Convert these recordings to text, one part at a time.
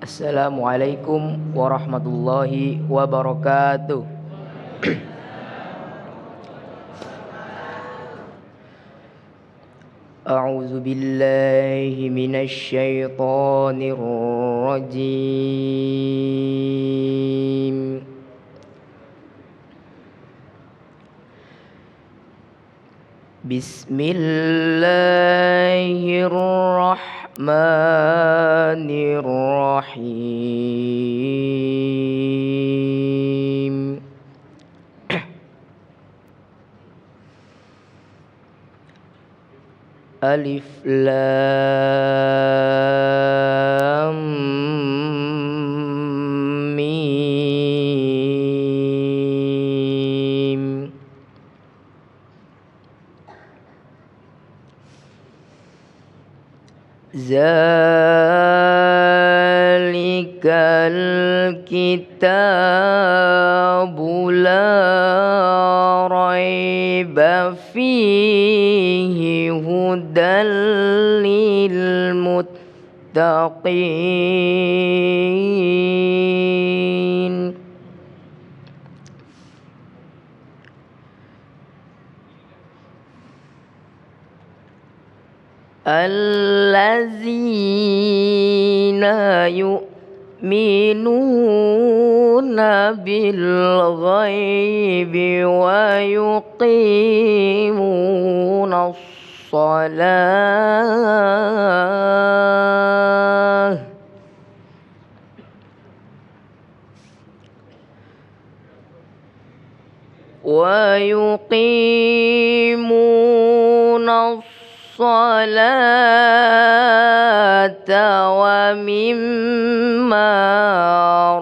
Assalamualaikum warahmatullahi wabarakatuh. A'udzu billahi minasy syaithanir rajim. Bismillahirrahmanirrahim. Alif Lam Mim. Zalikal kitabu la raiba fihi hudal lil muttaqin. Allazina yu'minuna bil ghaibi wa yuqimuna shalah wa yuqimuna salata wa mimma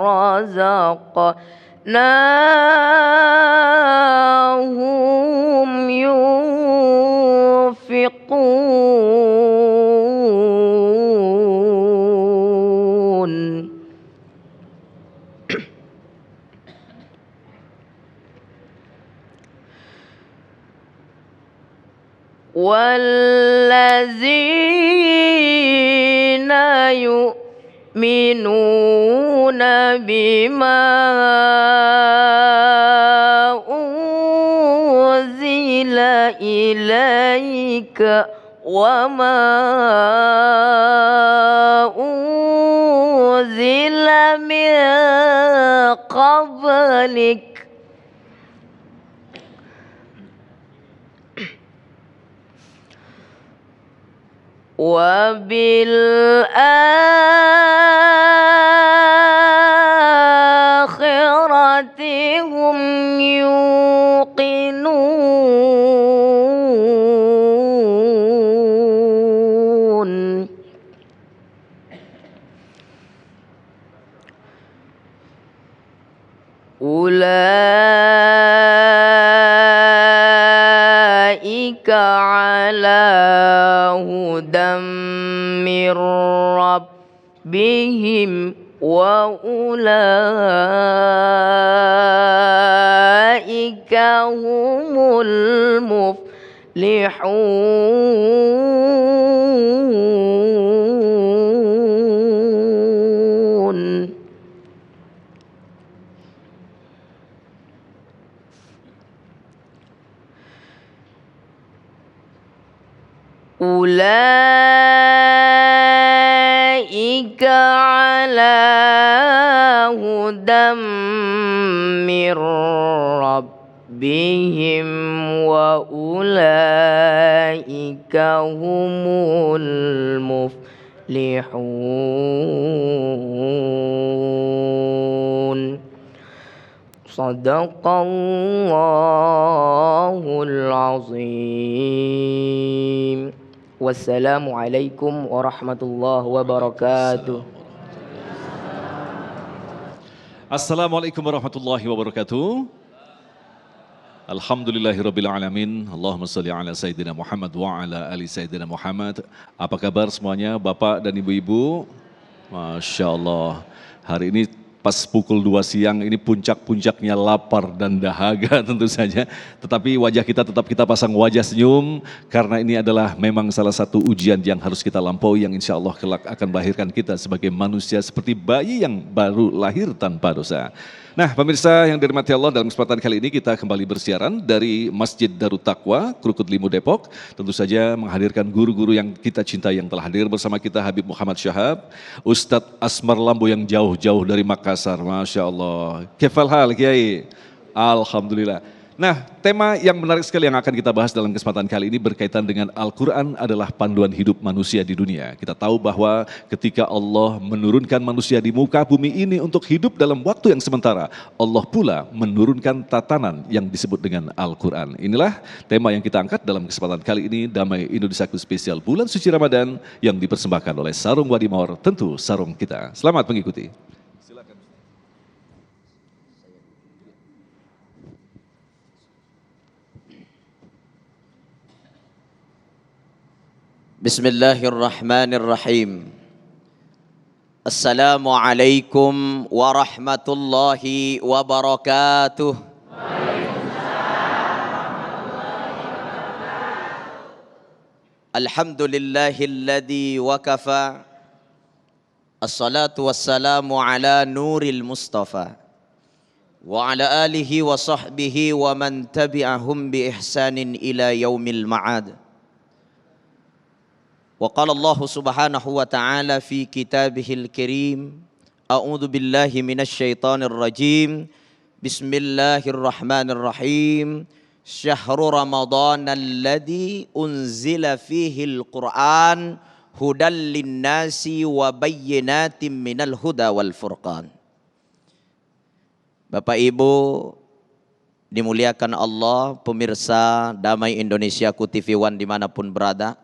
razaqnahum yunfiqun. Wallazina yu'minuna bima unzila ilaika wa ma unzila min qablik wa bil akhirati hum yuqinun. Ulaika ala hudam mir rabbihim wa ulaika humul muflihun. Ulaika ala hudam mir rabbihim wa ulaika humul muflihun. Sadaqallahul azim. Wassalamualaikum warahmatullahi wabarakatuh. Assalamualaikum warahmatullahi wabarakatuh. Alhamdulillahirabbil alamin. Allahumma shalli ala sayyidina Muhammad wa ala ali sayyidina Muhammad. Apa kabar semuanya, Bapak dan Ibu-ibu? Masya Allah. Hari ini pas pukul 2 siang ini puncak-puncaknya lapar dan dahaga tentu saja. Tetapi wajah kita tetap kita pasang wajah senyum karena ini adalah memang salah satu ujian yang harus kita lampaui yang insya Allah kelak akan melahirkan kita sebagai manusia seperti bayi yang baru lahir tanpa dosa. Nah pemirsa yang dirahmati Allah, dalam kesempatan kali ini kita kembali bersiaran dari Masjid Darut Taqwa, Krukut Limu Depok. Tentu saja menghadirkan guru-guru yang kita cintai yang telah hadir bersama kita, Habib Muhammad Syahab, Ustadz Asmar Lambo yang jauh-jauh dari Makassar, Masya Allah. Kefal hal Kiai? Alhamdulillah. Nah, tema yang menarik sekali yang akan kita bahas dalam kesempatan kali ini berkaitan dengan Al-Quran adalah panduan hidup manusia di dunia. Kita tahu bahwa ketika Allah menurunkan manusia di muka bumi ini untuk hidup dalam waktu yang sementara, Allah pula menurunkan tatanan yang disebut dengan Al-Quran. Inilah tema yang kita angkat dalam kesempatan kali ini, Damai Indonesiaku Spesial Bulan Suci Ramadan yang dipersembahkan oleh Sarung Wadimor, tentu sarung kita. Selamat mengikuti. Bismillahirrahmanirrahim. Assalamualaikum warahmatullahi wabarakatuh. Alhamdulillahilladzi wakafa. Assalatu wassalamu ala nuril mustafa wa ala alihi wa sahbihi wa man tabi'ahum bi ihsanin ila yaumil ma'ad. وقال الله سبحانه وتعالى في كتابه الكريم أعوذ بالله من الشيطان الرجيم بسم الله الرحمن الرحيم شهر رمضان الذي أنزل فيه القرآن هدى للناس وبينات من الهدى والفرقان. Bapak Ibu dimuliakan Allah, pemirsa Damai Indonesiaku TV One dimanapun berada,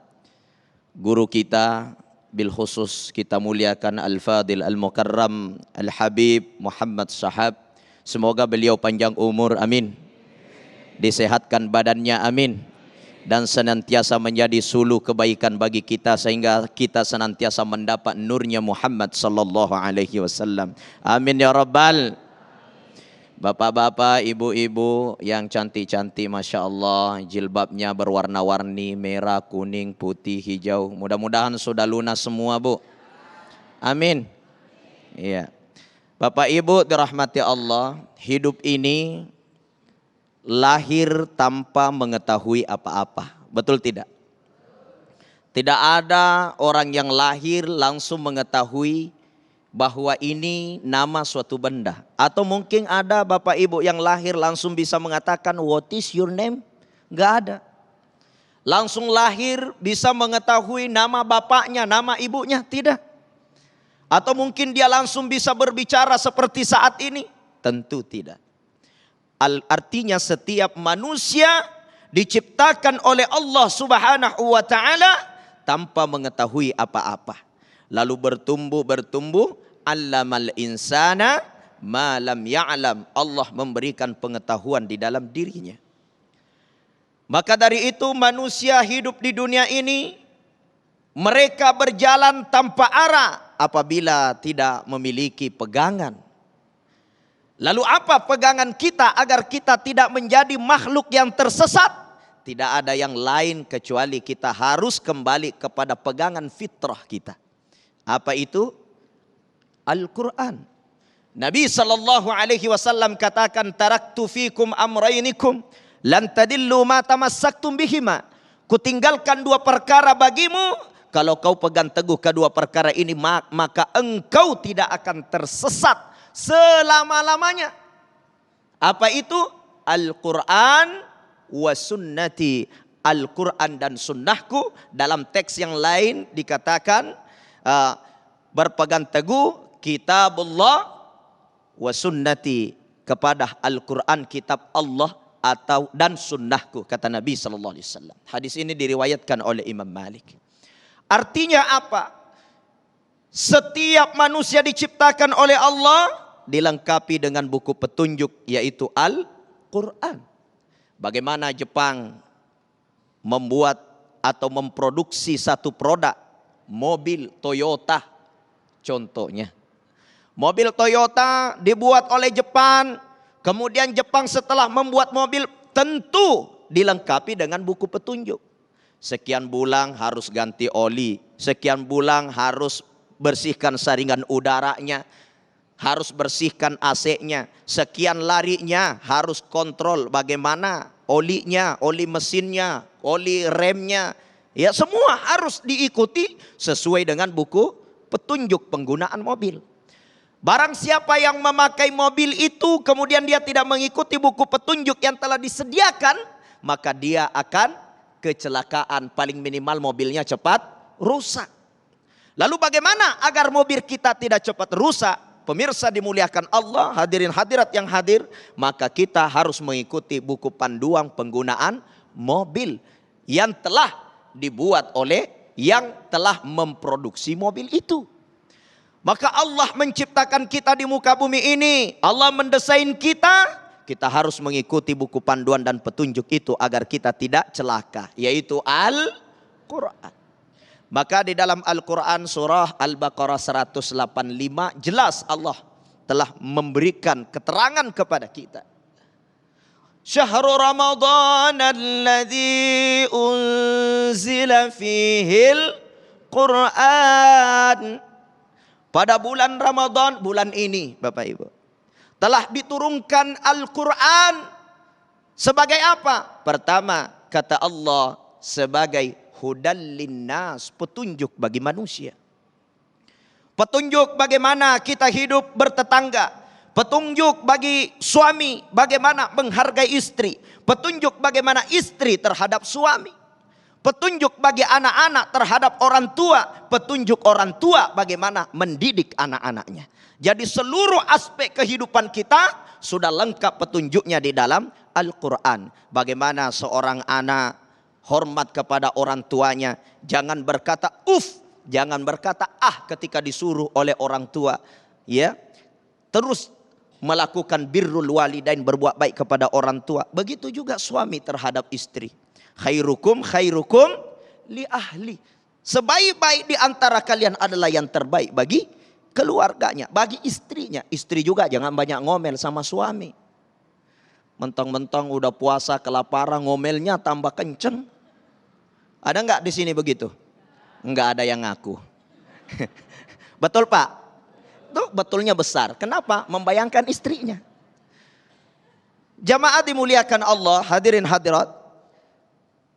guru kita, bil khusus kita muliakan Al-Fadil Al-Mukarram Al-Habib Muhammad Syahab. Semoga beliau panjang umur, amin. Disehatkan badannya, amin. Dan senantiasa menjadi suluh kebaikan bagi kita sehingga kita senantiasa mendapat nurnya Muhammad sallallahu alaihi wasallam. Amin ya rabbal. Bapak-bapak, ibu-ibu yang cantik-cantik, Masya Allah, jilbabnya berwarna-warni, merah, kuning, putih, hijau. Mudah-mudahan sudah lunas semua, Bu. Amin. Iya. Bapak Ibu dirahmati Allah, hidup ini lahir tanpa mengetahui apa-apa. Betul tidak? Tidak ada orang yang lahir langsung mengetahui bahwa ini nama suatu benda. Atau mungkin ada Bapak Ibu yang lahir langsung bisa mengatakan what is your name? Enggak ada. Langsung lahir bisa mengetahui nama bapaknya, nama ibunya, tidak. Atau mungkin dia langsung bisa berbicara seperti saat ini? Tentu tidak. Artinya setiap manusia diciptakan oleh Allah Subhanahu wa taala tanpa mengetahui apa-apa. Lalu bertumbuh, allamal insana ma lam ya'lam. Allah memberikan pengetahuan di dalam dirinya. Maka dari itu manusia hidup di dunia ini, mereka berjalan tanpa arah apabila tidak memiliki pegangan. Lalu apa pegangan kita agar kita tidak menjadi makhluk yang tersesat? Tidak ada yang lain kecuali kita harus kembali kepada pegangan fitrah kita. Apa itu? Al-Quran. Nabi SAW katakan, taraktu fikum amrainikum lan tadillu ma tamassaktum bihima. Kutinggalkan dua perkara bagimu, kalau kau pegang teguh kedua perkara ini maka engkau tidak akan tersesat selama-lamanya. Apa itu? Al-Quran wa sunnati. Al-Quran dan sunnahku. Dalam teks yang lain dikatakan berpegang teguh kitabullah wa sunnati, kepada Al-Quran kitab Allah atau dan sunnahku, kata Nabi sallallahu alaihi wasallam. Hadis ini diriwayatkan oleh Imam Malik. Artinya apa? Setiap manusia diciptakan oleh Allah dilengkapi dengan buku petunjuk, yaitu Al-Quran. Bagaimana Jepang membuat atau memproduksi satu produk mobil Toyota contohnya. Mobil Toyota dibuat oleh Jepang. Kemudian Jepang setelah membuat mobil tentu dilengkapi dengan buku petunjuk. Sekian bulan harus ganti oli, sekian bulan harus bersihkan saringan udaranya, harus bersihkan AC-nya, sekian larinya harus kontrol bagaimana olinya, oli mesinnya, oli remnya. Ya, semua harus diikuti sesuai dengan buku petunjuk penggunaan mobil. Barang siapa yang memakai mobil itu kemudian dia tidak mengikuti buku petunjuk yang telah disediakan, maka dia akan kecelakaan, paling minimal mobilnya cepat rusak. Lalu bagaimana agar mobil kita tidak cepat rusak? Pemirsa dimuliakan Allah, hadirin hadirat yang hadir, maka kita harus mengikuti buku panduan penggunaan mobil yang telah dibuat oleh yang telah memproduksi mobil itu. Maka Allah menciptakan kita di muka bumi ini, Allah mendesain kita. Kita harus mengikuti buku panduan dan petunjuk itu agar kita tidak celaka, yaitu Al-Quran. Maka di dalam Al-Quran surah Al-Baqarah 185 jelas Allah telah memberikan keterangan kepada kita. Syahrul Ramadan alladzi unzila fihil Quran. Pada bulan Ramadan, bulan ini Bapak Ibu, telah diturunkan Al-Quran sebagai apa? Pertama, kata Allah, sebagai hudal linnas, petunjuk bagi manusia. Petunjuk bagaimana kita hidup bertetangga. Petunjuk bagi suami bagaimana menghargai istri. Petunjuk bagaimana istri terhadap suami. Petunjuk bagi anak-anak terhadap orang tua. Petunjuk orang tua bagaimana mendidik anak-anaknya. Jadi seluruh aspek kehidupan kita sudah lengkap petunjuknya di dalam Al-Quran. Bagaimana seorang anak hormat kepada orang tuanya. Jangan berkata jangan berkata ketika disuruh oleh orang tua. Ya, terus melakukan birrul walidain, berbuat baik kepada orang tua. Begitu juga suami terhadap istri. Khairukum li ahli. Sebaik-baik di antara kalian adalah yang terbaik bagi keluarganya, bagi istrinya. Istri juga jangan banyak ngomel sama suami. Mentang-mentang udah puasa kelaparan, ngomelnya tambah kenceng. Ada nggak di sini begitu? Nggak ada yang ngaku. Betul Pak? Itu betulnya besar. Kenapa? Membayangkan istrinya. Jamaah dimuliakan Allah, hadirin hadirat.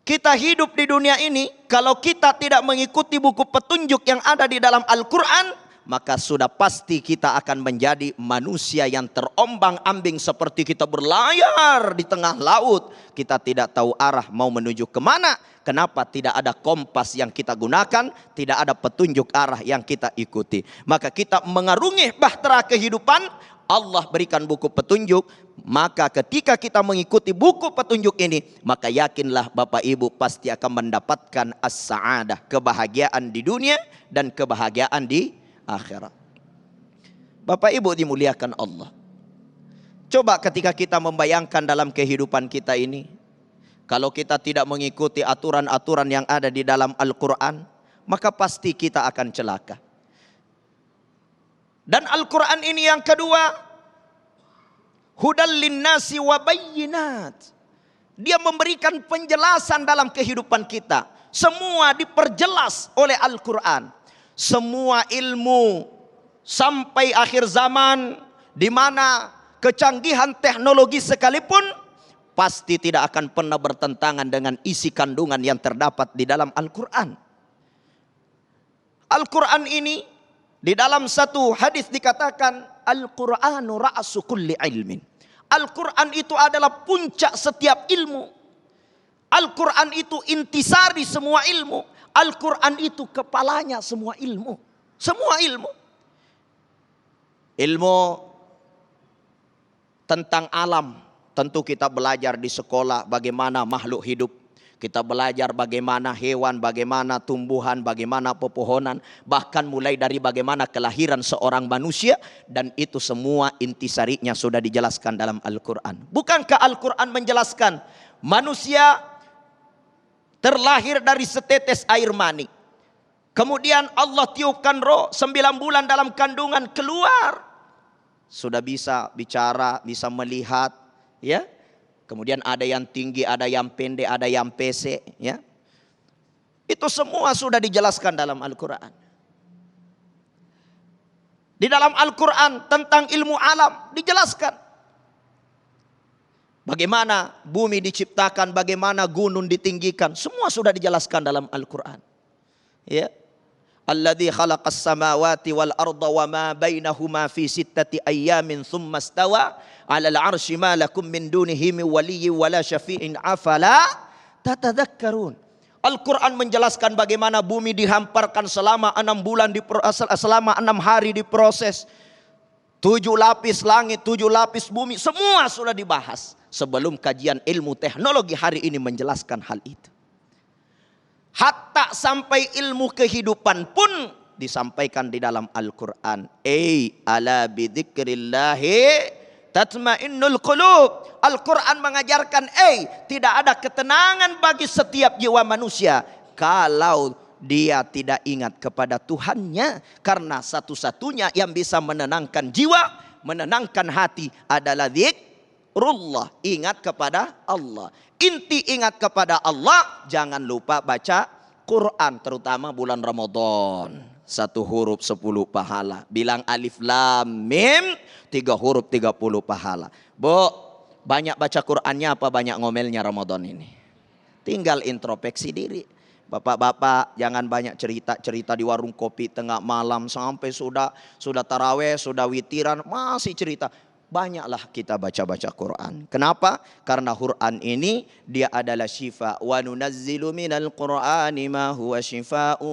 Kita hidup di dunia ini, kalau kita tidak mengikuti buku petunjuk yang ada di dalam Al-Quran, maka sudah pasti kita akan menjadi manusia yang terombang-ambing seperti kita berlayar di tengah laut. Kita tidak tahu arah mau menuju kemana. Kenapa? Tidak ada kompas yang kita gunakan, tidak ada petunjuk arah yang kita ikuti. Maka kita mengarungi bahtera kehidupan, Allah berikan buku petunjuk. Maka ketika kita mengikuti buku petunjuk ini, maka yakinlah Bapak Ibu pasti akan mendapatkan as-sa'adah, kebahagiaan di dunia dan kebahagiaan di akhirat. Bapak Ibu dimuliakan Allah. Coba ketika kita membayangkan dalam kehidupan kita ini, kalau kita tidak mengikuti aturan-aturan yang ada di dalam Al-Quran, maka pasti kita akan celaka. Dan Al-Quran ini yang kedua, hudal linnasi wa bayyinat. Dia memberikan penjelasan dalam kehidupan kita. Semua diperjelas oleh Al-Quran. Semua ilmu sampai akhir zaman, di mana kecanggihan teknologi sekalipun pasti tidak akan pernah bertentangan dengan isi kandungan yang terdapat di dalam Al-Quran. Al-Quran ini di dalam satu hadis dikatakan Al-Quranu ra'su kulli ilmin. Al-Quran itu adalah puncak setiap ilmu. Al-Quran itu intisari semua ilmu. Al-Quran itu kepalanya semua ilmu. Semua ilmu. Ilmu tentang alam. Tentu kita belajar di sekolah bagaimana makhluk hidup. Kita belajar bagaimana hewan, bagaimana tumbuhan, bagaimana pepohonan. Bahkan mulai dari bagaimana kelahiran seorang manusia. Dan itu semua intisarinya sudah dijelaskan dalam Al-Quran. Bukankah Al-Quran menjelaskan manusia terlahir dari setetes air mani. Kemudian Allah tiupkan roh 9 bulan dalam kandungan keluar. Sudah bisa bicara, bisa melihat, ya. Kemudian ada yang tinggi, ada yang pendek, ada yang pesek, ya. Itu semua sudah dijelaskan dalam Al-Quran. Di dalam Al-Quran tentang ilmu alam dijelaskan. Bagaimana bumi diciptakan, bagaimana gunung ditinggikan, semua sudah dijelaskan dalam Al-Quran. Ya. Alladzi khalaqas samawati wal arda wa ma bainahuma fi sittati ayyamin thumma istawa 'alal 'arsy ma lakum min dunihi min waliyyin wala syafi'in afala tatadzakkarun. Al-Quran menjelaskan bagaimana bumi dihamparkan selama 6 bulan selama 6 hari diproses. 7 lapis langit, 7 lapis bumi, semua sudah dibahas sebelum kajian ilmu teknologi hari ini menjelaskan hal itu. Hatta sampai ilmu kehidupan pun disampaikan di dalam Al-Quran. Ala bidzikrillahi tatmainnul qulub. Al-Quran mengajarkan, tidak ada ketenangan bagi setiap jiwa manusia kalau dia tidak ingat kepada Tuhannya. Karena satu-satunya yang bisa menenangkan jiwa, menenangkan hati adalah zikrullah. Ingat kepada Allah. Inti ingat kepada Allah, jangan lupa baca Quran, terutama bulan Ramadan. 1 huruf 10 pahala. Bilang alif lam mim, 3 huruf 30 pahala. Bu, banyak baca Qurannya apa banyak ngomelnya Ramadan ini? Tinggal introspeksi diri. Bapak-bapak jangan banyak cerita-cerita di warung kopi tengah malam sampai sudah taraweh, sudah witiran masih cerita. Banyaklah kita baca-baca Quran. Kenapa? Karena Quran ini dia adalah syifa. Wa nunazzilu minal Qur'ani ma huwa syifa'u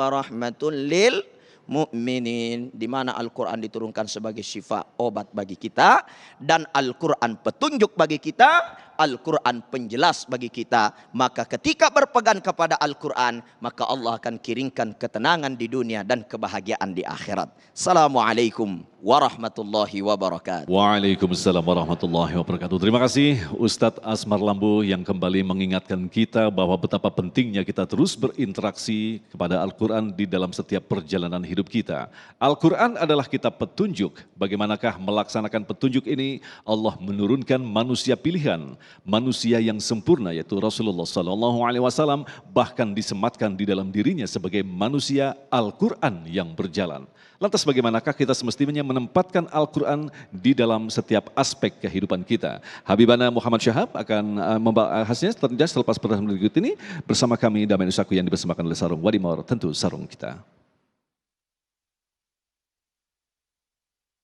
wa rahmatul lil mu'minin. Di mana Al-Quran diturunkan sebagai syifa, obat bagi kita. Dan Al-Quran petunjuk bagi kita. Al-Quran penjelas bagi kita. Maka ketika berpegang kepada Al-Quran, maka Allah akan kirimkan ketenangan di dunia dan kebahagiaan di akhirat. Assalamualaikum warahmatullahi wabarakatuh. Waalaikumsalam warahmatullahi wabarakatuh. Terima kasih Ustadz Asmar Lambu yang kembali mengingatkan kita bahwa betapa pentingnya kita terus berinteraksi kepada Al-Quran di dalam setiap perjalanan hidup kita. Al-Quran adalah kitab petunjuk. Bagaimanakah melaksanakan petunjuk ini? Allah menurunkan manusia pilihan, manusia yang sempurna yaitu Rasulullah SAW, bahkan disematkan di dalam dirinya sebagai manusia Al-Quran yang berjalan. Lantas bagaimanakah kita semestinya menempatkan Al-Quran di dalam setiap aspek kehidupan kita? Habibana Muhammad Syahab akan membahasnya selepas pertemuan berikut ini bersama kami Damai Nusaku yang dipersembahkan oleh Sarung Wadimor, tentu sarung kita.